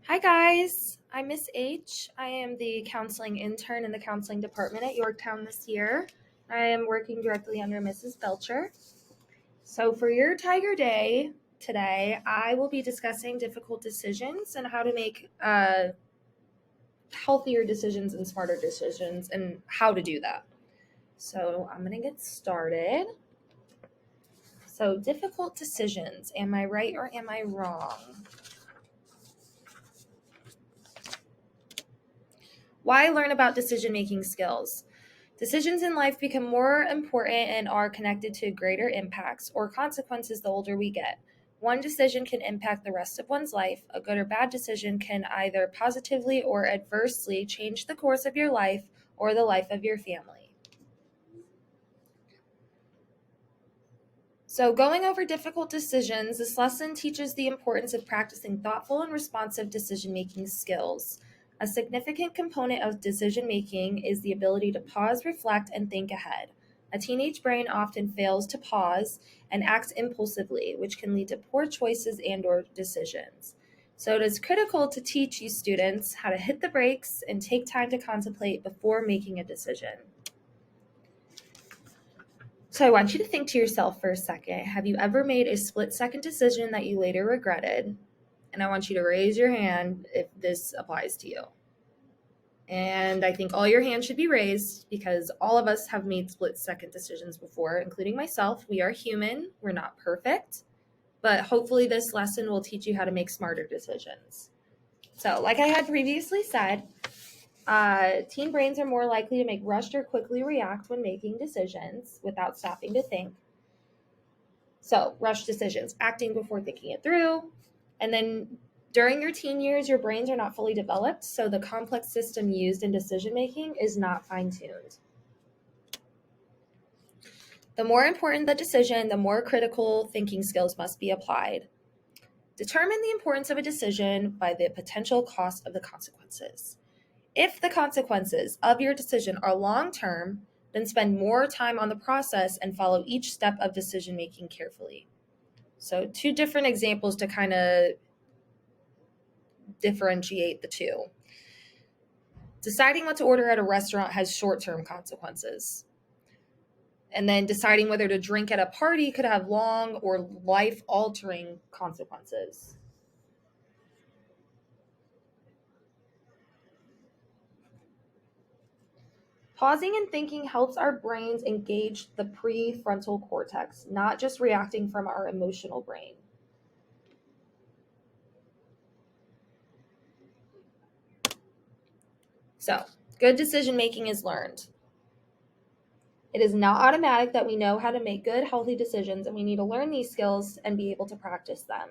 Hi guys, I'm Miss H. I am the counseling intern in the counseling department at Yorktown this year. I am working directly under Mrs. Belcher. So for your Tiger Day today, I will be discussing difficult decisions and how to make healthier decisions and smarter decisions and how to do that. So I'm going to get started. So difficult decisions, am I right or am I wrong? Why learn about decision-making skills? Decisions in life become more important and are connected to greater impacts or consequences the older we get. One decision can impact the rest of one's life. A good or bad decision can either positively or adversely change the course of your life or the life of your family. So, going over difficult decisions, this lesson teaches the importance of practicing thoughtful and responsive decision-making skills. A significant component of decision-making is the ability to pause, reflect, and think ahead. A teenage brain often fails to pause and acts impulsively, which can lead to poor choices and/or decisions. So it is critical to teach you students how to hit the brakes and take time to contemplate before making a decision. So I want you to think to yourself for a second, have you ever made a split-second decision that you later regretted? And I want you to raise your hand if this applies to you. And I think all your hands should be raised because all of us have made split-second decisions before, including myself. We are human. We're not perfect. But hopefully this lesson will teach you how to make smarter decisions. So like I had previously said, teen brains are more likely to make rushed or quickly react when making decisions without stopping to think. So, rush decisions, acting before thinking it through. And then during your teen years, your brains are not fully developed, so the complex system used in decision making is not fine-tuned. The more important the decision, the more critical thinking skills must be applied. Determine the importance of a decision by the potential cost of the consequences. If the consequences of your decision are long-term, then spend more time on the process and follow each step of decision making carefully. So two different examples to kind of differentiate the two. Deciding what to order at a restaurant has short-term consequences. And then deciding whether to drink at a party could have long or life-altering consequences. Pausing and thinking helps our brains engage the prefrontal cortex, not just reacting from our emotional brain. So, good decision making is learned. It is not automatic that we know how to make good, healthy decisions, and we need to learn these skills and be able to practice them.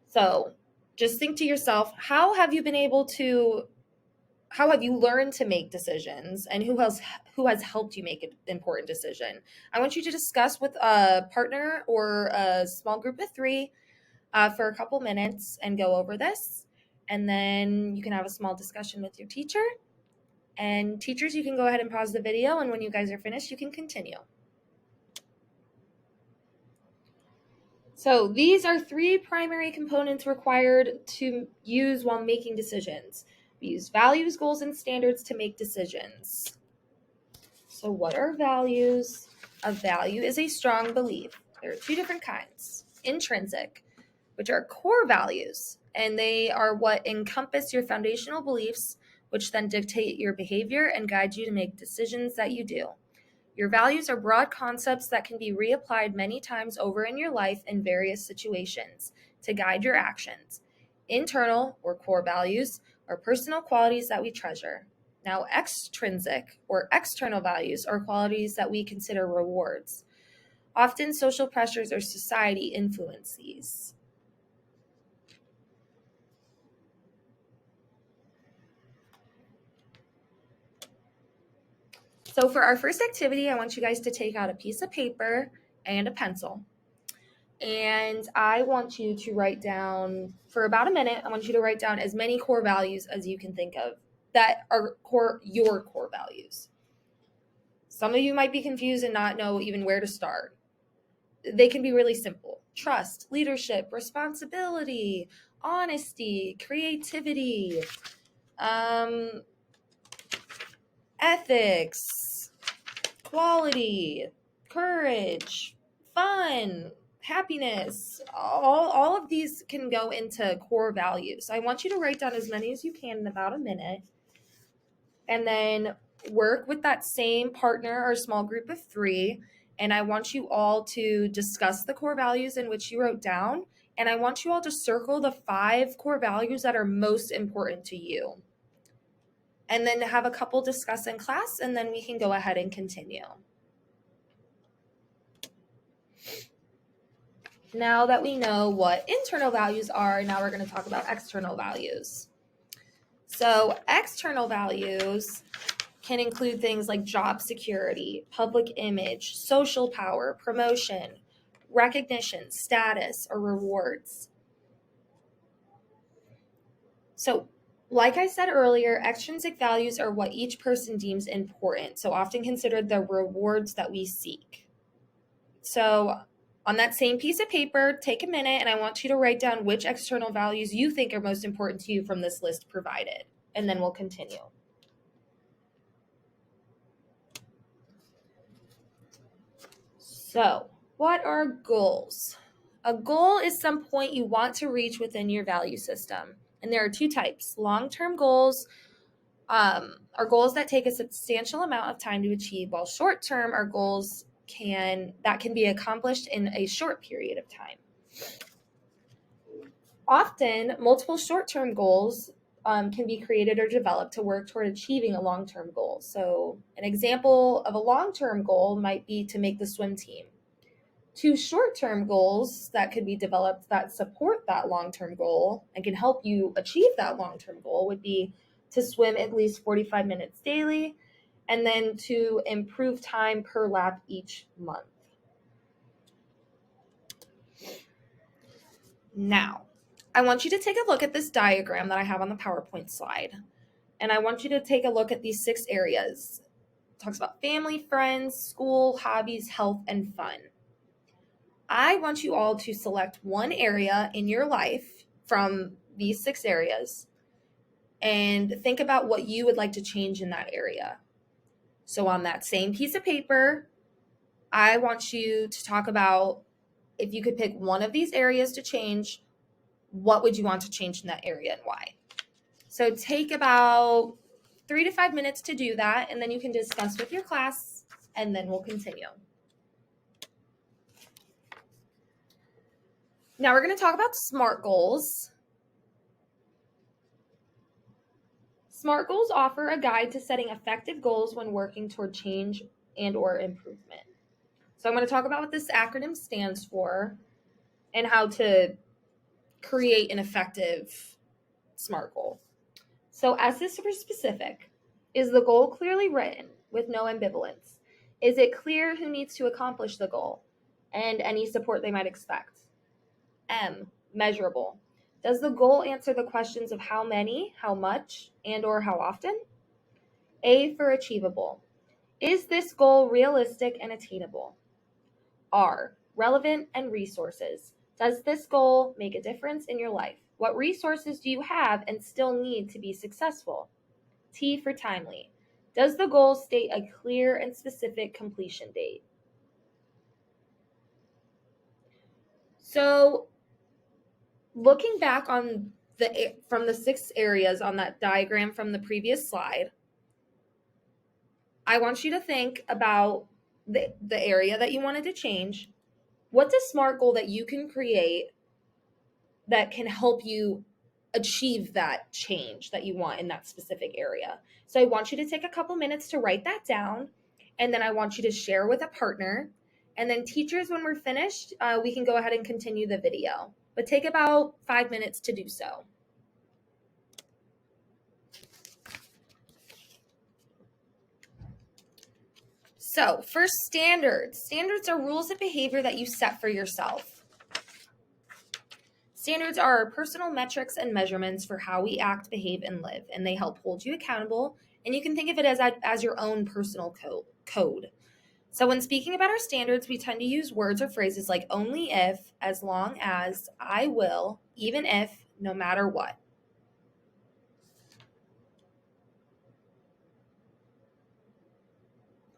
So, just think to yourself, how have you learned to make decisions, and who has helped you make an important decision? I want you to discuss with a partner or a small group of 3 for a couple minutes and go over this. And then you can have a small discussion with your teacher. And teachers, you can go ahead and pause the video, and when you guys are finished, you can continue. So these are 3 primary components required to use while making decisions. We use values, goals, and standards to make decisions. So what are values? A value is a strong belief. There are 2 different kinds. Intrinsic, which are core values, and they are what encompass your foundational beliefs, which then dictate your behavior and guide you to make decisions that you do. Your values are broad concepts that can be reapplied many times over in your life in various situations to guide your actions. Internal, or core values, are personal qualities that we treasure. Now, extrinsic, or external values, are qualities that we consider rewards. Often, social pressures or society influence these. So for our first activity, I want you guys to take out a piece of paper and a pencil. And I want you to write down, for about a minute, I want you to write down as many core values as you can think of that are your core values. Some of you might be confused and not know even where to start. They can be really simple. trust, leadership, responsibility, honesty, creativity, ethics, quality, courage, fun, happiness. All of these can go into core values. So I want you to write down as many as you can in about a minute, and then work with that same partner or small group of 3. And I want you all to discuss the core values in which you wrote down. And I want you all to circle the 5 core values that are most important to you. And then have a couple discuss in class, and then we can go ahead and continue. Now that we know what internal values are, now we're going to talk about external values. So external values can include things like job security, public image, social power, promotion, recognition, status, or rewards. So, like I said earlier, extrinsic values are what each person deems important, so often considered the rewards that we seek. So, on that same piece of paper, take a minute and I want you to write down which external values you think are most important to you from this list provided, and then we'll continue. So, what are goals? A goal is some point you want to reach within your value system. And there are 2 types. Long-term goals are goals that take a substantial amount of time to achieve, while short-term are goals that can be accomplished in a short period of time. Often, multiple short-term goals can be created or developed to work toward achieving a long-term goal. So an example of a long-term goal might be to make the swim team. 2 short-term goals that could be developed that support that long-term goal and can help you achieve that long-term goal would be to swim at least 45 minutes daily, and then to improve time per lap each month. Now, I want you to take a look at this diagram that I have on the PowerPoint slide. And I want you to take a look at these 6 areas. It talks about family, friends, school, hobbies, health, and fun. I want you all to select one area in your life from these 6 areas and think about what you would like to change in that area. So on that same piece of paper, I want you to talk about, if you could pick one of these areas to change, what would you want to change in that area and why? So take about 3 to 5 minutes to do that, and then you can discuss with your class, and then we'll continue. Now we're going to talk about SMART goals. SMART goals offer a guide to setting effective goals when working toward change and or improvement. So I'm going to talk about what this acronym stands for and how to create an effective SMART goal. So S is for specific. Is the goal clearly written with no ambivalence? Is it clear who needs to accomplish the goal and any support they might expect? M, measurable. Does the goal answer the questions of how many, how much, and or how often? A for achievable. Is this goal realistic and attainable? R, relevant and resources. Does this goal make a difference in your life? What resources do you have and still need to be successful? T for timely. Does the goal state a clear and specific completion date? So, looking back on from the 6 areas on that diagram from the previous slide, I want you to think about the area that you wanted to change. What's a SMART goal that you can create that can help you achieve that change that you want in that specific area? So I want you to take a couple minutes to write that down, and then I want you to share with a partner. And then teachers, when we're finished, we can go ahead and continue the video. But take about 5 minutes to do so. So for standards, standards are rules of behavior that you set for yourself. Standards are personal metrics and measurements for how we act, behave, and live, and they help hold you accountable. And you can think of it as your own personal code. So when speaking about our standards, we tend to use words or phrases like only if, as long as, I will, even if, no matter what.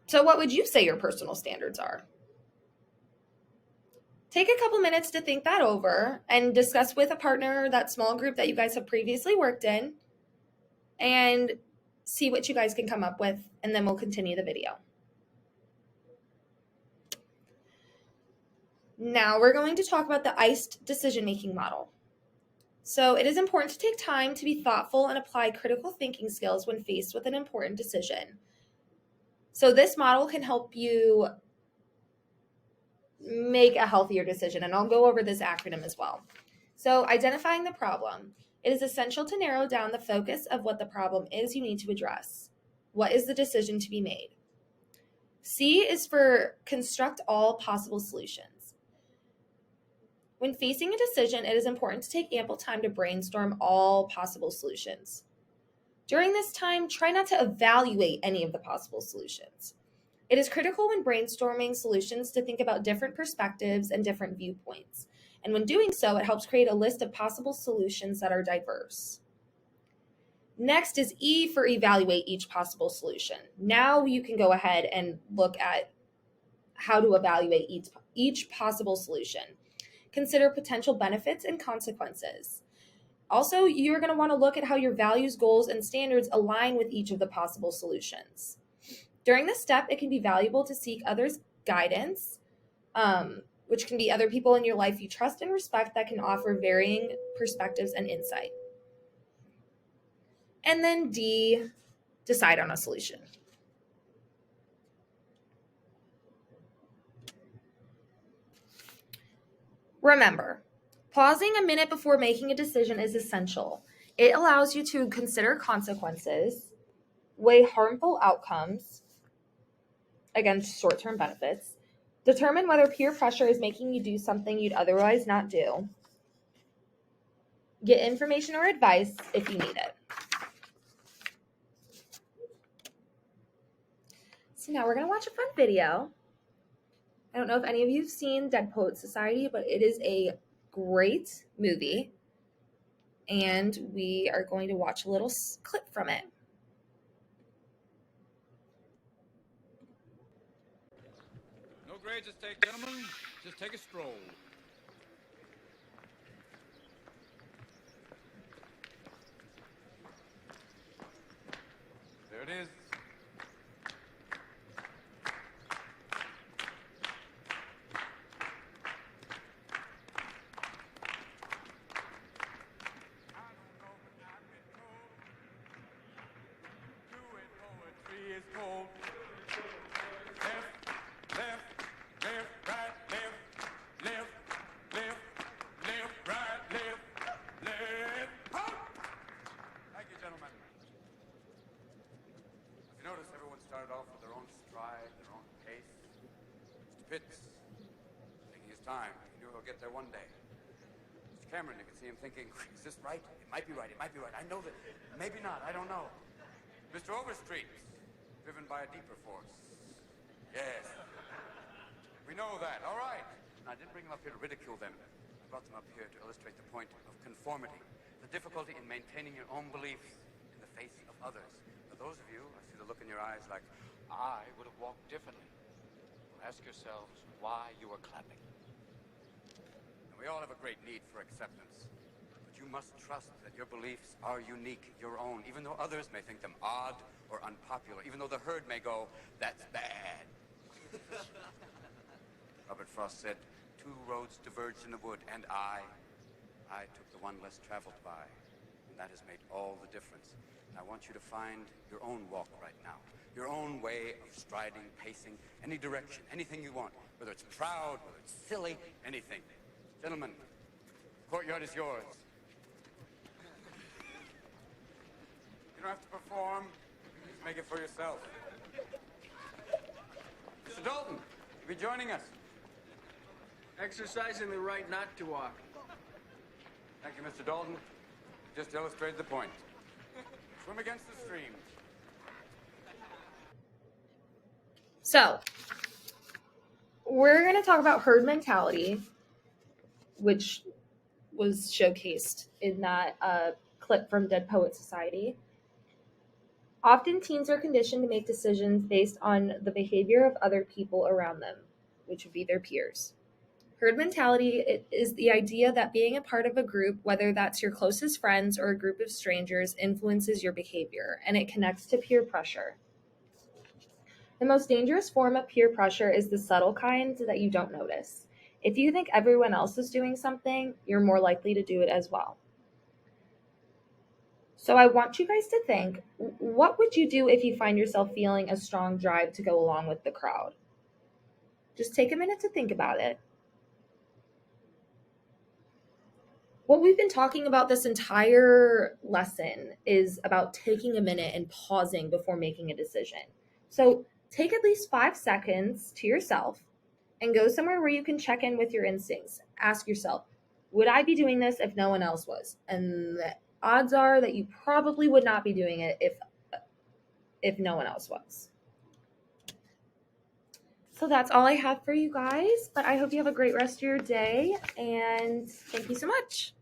So what would you say your personal standards are? Take a couple minutes to think that over and discuss with a partner, that small group that you guys have previously worked in, and see what you guys can come up with, and then we'll continue the video. Now we're going to talk about the ICED decision-making model. So it is important to take time to be thoughtful and apply critical thinking skills when faced with an important decision. So this model can help you make a healthier decision, and I'll go over this acronym as well. So identifying the problem. It is essential to narrow down the focus of what the problem is you need to address. What is the decision to be made? C is for construct all possible solutions. When facing a decision, it is important to take ample time to brainstorm all possible solutions. During this time, try not to evaluate any of the possible solutions. It is critical when brainstorming solutions to think about different perspectives and different viewpoints. And when doing so, it helps create a list of possible solutions that are diverse. Next is E for evaluate each possible solution. Now you can go ahead and look at how to evaluate each possible solution. Consider potential benefits and consequences. Also, you're going to want to look at how your values, goals, and standards align with each of the possible solutions. During this step, it can be valuable to seek others' guidance, which can be other people in your life you trust and respect that can offer varying perspectives and insight. And then D, decide on a solution. Remember, pausing a minute before making a decision is essential. It allows you to consider consequences, weigh harmful outcomes against short-term benefits, determine whether peer pressure is making you do something you'd otherwise not do, get information or advice if you need it. So now we're going to watch a fun video. I don't know if any of you have seen Dead Poets Society, but it is a great movie. And we are going to watch a little clip from it. No grades at stake, gentlemen. Just take a stroll. There it is. Pitts, taking his time. He knew he'll get there one day. Mr. Cameron, you can see him thinking, is this right? It might be right, it might be right. I know that, maybe not, I don't know. Mr. Overstreet, driven by a deeper force. Yes. We know that, all right. And I didn't bring them up here to ridicule them. I brought them up here to illustrate the point of conformity, the difficulty in maintaining your own beliefs in the face of others. For those of you, I see the look in your eyes like, I would have walked differently. Ask yourselves why you are clapping. And we all have a great need for acceptance. But you must trust that your beliefs are unique, your own, even though others may think them odd or unpopular, even though the herd may go, that's bad. Robert Frost said, 2 roads diverged in the wood, and I took the one less traveled by. And that has made all the difference. And I want you to find your own walk right now. Your own way of striding, pacing, any direction, anything you want. Whether it's proud, whether it's silly, anything. Gentlemen, the courtyard is yours. You don't have to perform. Just make it for yourself. Mr. Dalton, you'll be joining us. Exercising the right not to walk. Thank you, Mr. Dalton. Just illustrated the point. Swim against the stream. So, we're going to talk about herd mentality, which was showcased in that clip from Dead Poet Society. Often teens are conditioned to make decisions based on the behavior of other people around them, which would be their peers. Herd mentality is the idea that being a part of a group, whether that's your closest friends or a group of strangers, influences your behavior, and it connects to peer pressure. The most dangerous form of peer pressure is the subtle kind that you don't notice. If you think everyone else is doing something, you're more likely to do it as well. So I want you guys to think, what would you do if you find yourself feeling a strong drive to go along with the crowd? Just take a minute to think about it. What we've been talking about this entire lesson is about taking a minute and pausing before making a decision. So take at least 5 seconds to yourself and go somewhere where you can check in with your instincts. Ask yourself, would I be doing this if no one else was? And the odds are that you probably would not be doing it if no one else was. So that's all I have for you guys, but I hope you have a great rest of your day, and thank you so much.